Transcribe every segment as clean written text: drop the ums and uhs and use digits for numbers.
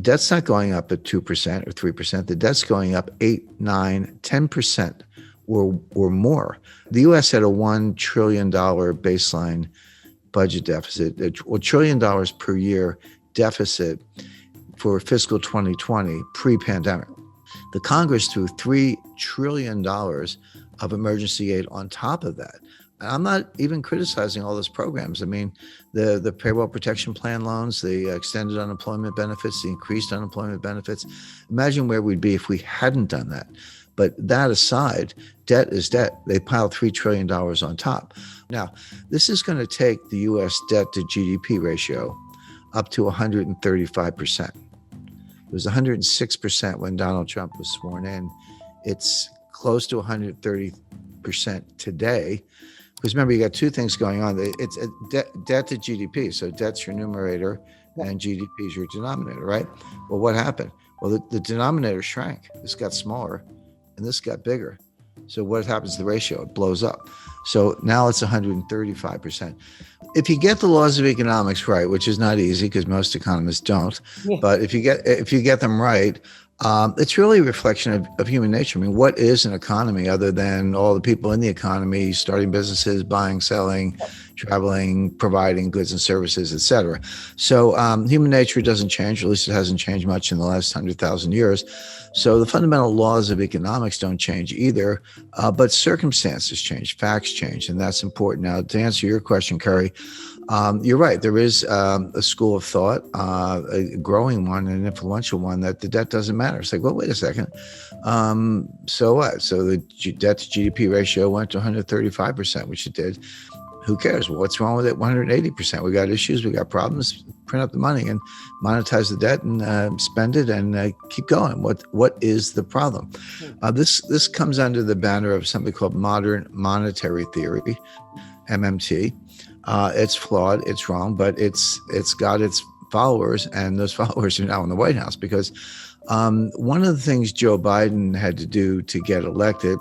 The debt's not going up at 2% or 3%. The debt's going up 8, 9, 10% or more. The U.S. had a $1 trillion baseline budget deficit, $1 trillion per year deficit for fiscal 2020 pre-pandemic. The Congress threw $3 trillion of emergency aid on top of that. And I'm not even criticizing all those programs. I mean, the payroll protection plan loans, the extended unemployment benefits, the increased unemployment benefits. Imagine where we'd be if we hadn't done that. But that aside, debt is debt. They piled $3 trillion on top. Now, this is going to take the U.S. debt to GDP ratio up to 135%. It was 106% when Donald Trump was sworn in. It's close to 130% today. Because remember, you got two things going on. It's a debt to GDP. So debt's your numerator and GDP is your denominator, right? Well, what happened? Well, the denominator shrank. This got smaller and this got bigger. So what happens to the ratio? It blows up. So now it's 135%. If you get the laws of economics right, which is not easy because most economists don't, but if you get them right, it's really a reflection of human nature. I mean, what is an economy other than all the people in the economy starting businesses, buying, selling, traveling, providing goods and services, et cetera. So human nature doesn't change, or at least it hasn't changed much in the last 100,000 years. So the fundamental laws of economics don't change either, but circumstances change, facts change, and that's important. Now, to answer your question, Kerry, you're right. There is a school of thought, a growing one, an influential one, that the debt doesn't matter. It's like, well, wait a second. So what? So the debt to GDP ratio went to 135%, which it did. Who cares? Well, what's wrong with it? 180%. We got issues. We got problems. Print up the money and monetize the debt and spend it and keep going. What is the problem? This comes under the banner of something called modern monetary theory, MMT. It's flawed, it's wrong, but it's got its followers, and those followers are now in the White House because one of the things Joe Biden had to do to get elected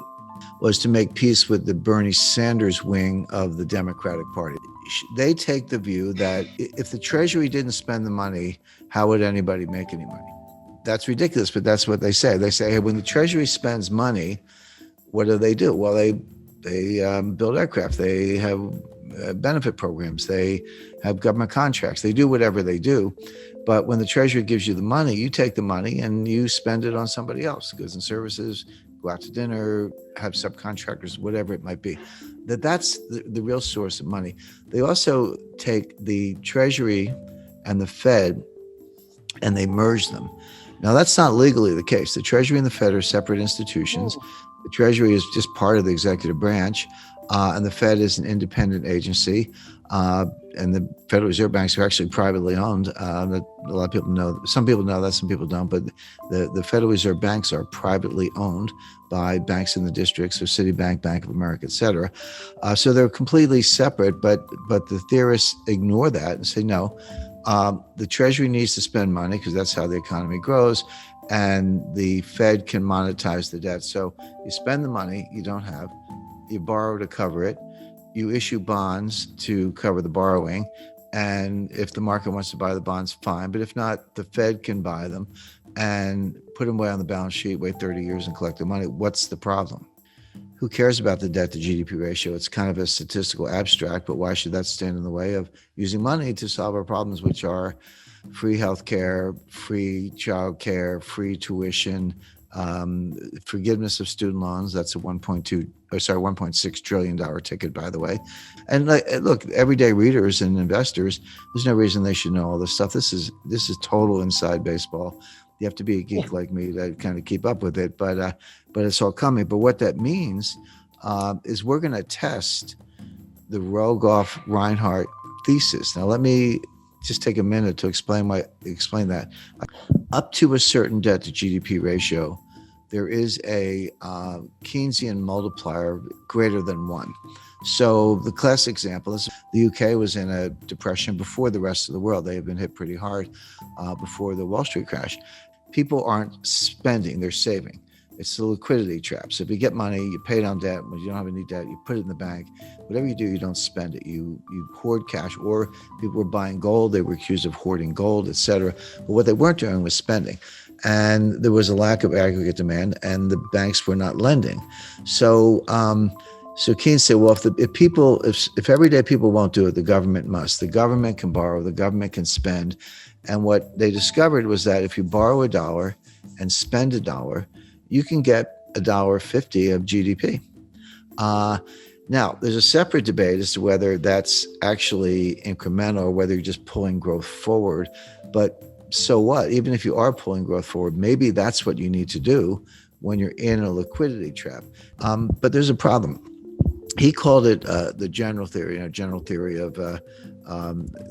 was to make peace with the Bernie Sanders wing of the Democratic Party. They take the view that if the Treasury didn't spend the money, how would anybody make any money? That's ridiculous, but that's what they say. They say, hey, when the Treasury spends money, what do? Well, they build aircraft. They have benefit programs. They have government contracts. They do whatever they do. But when the Treasury gives you the money, you take the money and you spend it on somebody else, goods and services, go out to dinner, have subcontractors, whatever it might be. That's the real source of money. They also take the Treasury and the Fed and they merge them. Now, that's not legally the case. The Treasury and the Fed are separate institutions. The Treasury is just part of the executive branch, and the Fed is an independent agency. And the Federal Reserve banks are actually privately owned. A lot of people know, some people know that, some people don't, but the Federal Reserve banks are privately owned by banks in the districts, so Citibank, Bank of America, et cetera. So they're completely separate, but the theorists ignore that and say, no, the Treasury needs to spend money because that's how the economy grows, and the Fed can monetize the debt. So you spend the money you don't have, you borrow to cover it, you issue bonds to cover the borrowing, and if the market wants to buy the bonds, fine. But if not, the Fed can buy them and put them away on the balance sheet, wait 30 years and collect the money. What's the problem? Who cares about the debt to GDP ratio? It's kind of a statistical abstract, but why should that stand in the way of using money to solve our problems, which are free healthcare, free childcare, free tuition, forgiveness of student loans? That's a $1.6 trillion ticket, by the way. And look, everyday readers and investors, there's no reason they should know all this stuff. This is total inside baseball. You have to be a geek like me to kind of keep up with it, but it's all coming. But what that means is we're going to test the Rogoff-Reinhardt thesis. Now, let me just take a minute to explain that. Up to a certain debt to GDP ratio, there is a Keynesian multiplier greater than 1. So the classic example is the UK was in a depression before the rest of the world. They have been hit pretty hard before the Wall Street crash. People aren't spending, they're saving. It's the liquidity trap. So if you get money, you pay down debt. When you don't have any debt, you put it in the bank. Whatever you do, you don't spend it. You hoard cash. Or people were buying gold. They were accused of hoarding gold, et cetera. But what they weren't doing was spending. And there was a lack of aggregate demand, and the banks were not lending. So Keynes said, well, if everyday people won't do it, the government must. The government can borrow, the government can spend. And what they discovered was that if you borrow $1 and spend $1, you can get $1.50 of GDP. Now, there's a separate debate as to whether that's actually incremental or whether you're just pulling growth forward. But so what? Even if you are pulling growth forward, maybe that's what you need to do when you're in a liquidity trap. But there's a problem. He called it the general theory of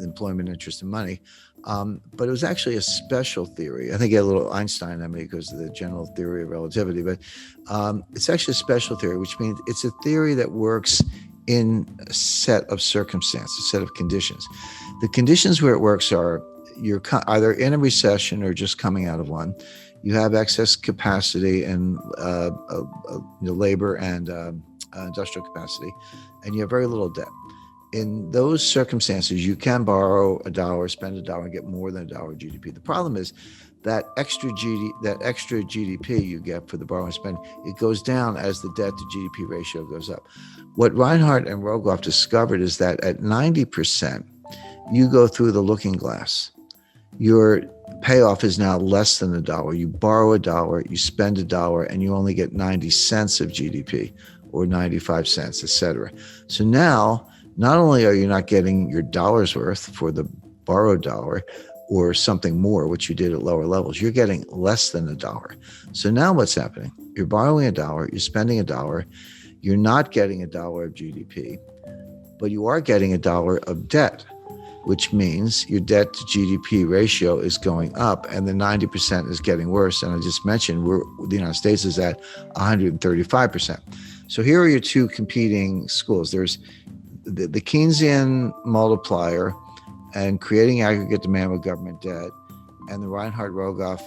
employment, interest, and money. But it was actually a special theory. I think he had a little Einstein in me because of the general theory of relativity. But it's actually a special theory, which means it's a theory that works in a set of circumstances, a set of conditions. The conditions where it works are you're either in a recession or just coming out of one. You have excess capacity and labor and industrial capacity, and you have very little debt. In those circumstances, you can borrow $1, spend $1, and get more than $1 GDP. The problem is that extra GDP you get for the borrow and spend, it goes down as the debt to GDP ratio goes up. What Reinhardt and Rogoff discovered is that at 90%, you go through the looking glass. Your payoff is now less than $1. You borrow $1, you spend $1, and you only get 90 cents of GDP or 95 cents, et cetera. So now, not only are you not getting your dollar's worth for the borrowed dollar or something more, which you did at lower levels, you're getting less than $1. So now what's happening? You're borrowing $1, you're spending $1, you're not getting $1 of GDP, but you are getting $1 of debt, which means your debt to GDP ratio is going up and the 90% is getting worse. And I just mentioned the United States is at 135%. So here are your two competing schools. There's the Keynesian multiplier and creating aggregate demand with government debt, and the Reinhardt-Rogoff,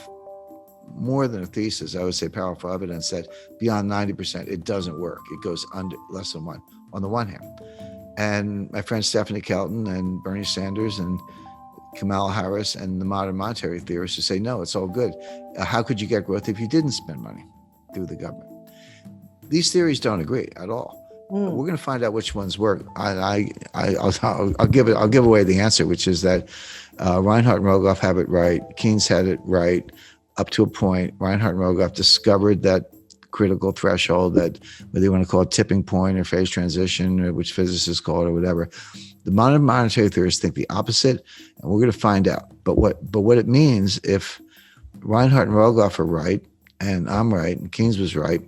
more than a thesis, I would say powerful evidence that beyond 90%, it doesn't work. It goes under less than 1 on the one hand. And my friend Stephanie Kelton and Bernie Sanders and Kamala Harris and the modern monetary theorists who say, no, it's all good. How could you get growth if you didn't spend money through the government? These theories don't agree at all. We're going to find out which ones work. I'll give away the answer, which is that Reinhardt and Rogoff have it right. Keynes had it right up to a point. Reinhardt and Rogoff discovered that critical threshold, that whether you want to call it tipping point or phase transition, or which physicists call it or whatever. The modern monetary theorists think the opposite, and we're going to find out. But what it means if Reinhardt and Rogoff are right, and I'm right, and Keynes was right,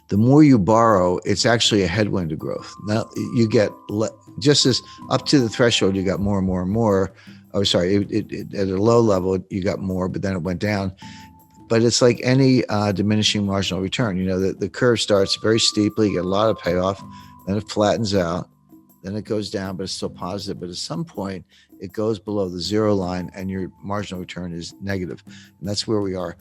the more you borrow, it's actually a headwind to growth. Now you get just as up to the threshold, you got more and more and more. Oh, sorry, at a low level, you got more, but then it went down. But it's like any diminishing marginal return. You know, the curve starts very steeply, you get a lot of payoff, then it flattens out, then it goes down, but it's still positive. But at some point, it goes below the zero line and your marginal return is negative. And that's where we are.